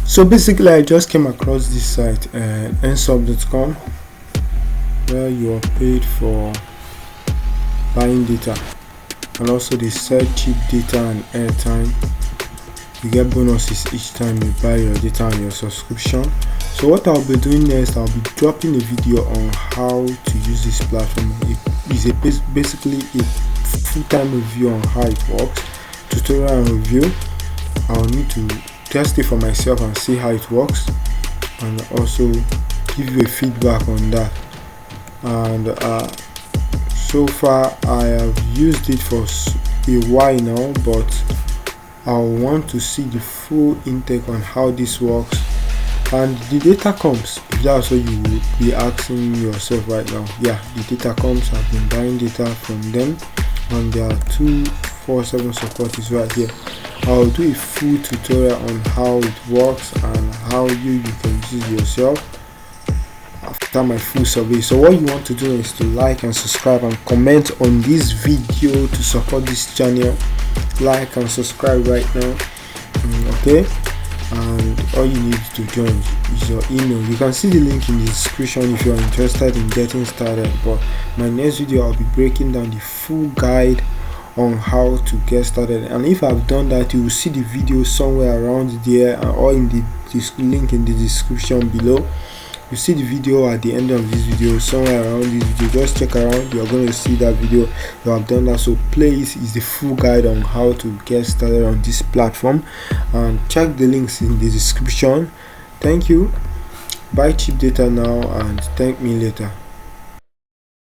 So basically I just came across this site, nsub.com, where you are paid for buying data, and also they sell cheap data and airtime. You get bonuses each time you buy your data and your subscription. So what I'll be doing next, I'll be dropping a video on how to use this platform. It is basically a full-time review on how it works, tutorial and review. I'll need to test it for myself and see how it works, and also give you a feedback on that. And so far I have used it for a while now, but I want to see the full intake on how this works. And the data comes, if that's what you would be asking yourself right now. Yeah, the data comes. I've been buying data from them, and their 247 support is right here. I'll do a full tutorial on how it works and how you can use it yourself after my full survey. So what you want to do is to like and subscribe and comment on this video to support this channel. Like and subscribe right now, okay? And all you need to join is your email. You can see the link in the description if you are interested in getting started. But my next video, I'll be breaking down the full guide on how to get started, and if I've done that, you will see the video somewhere around there, or in the link in the description below. You see the video at the end of this video, somewhere around this video. Just check around, you're going to see that video. You have done that. So please, is the full guide on how to get started on this platform, and check the links in the description. Thank you. Buy cheap data now and thank me later.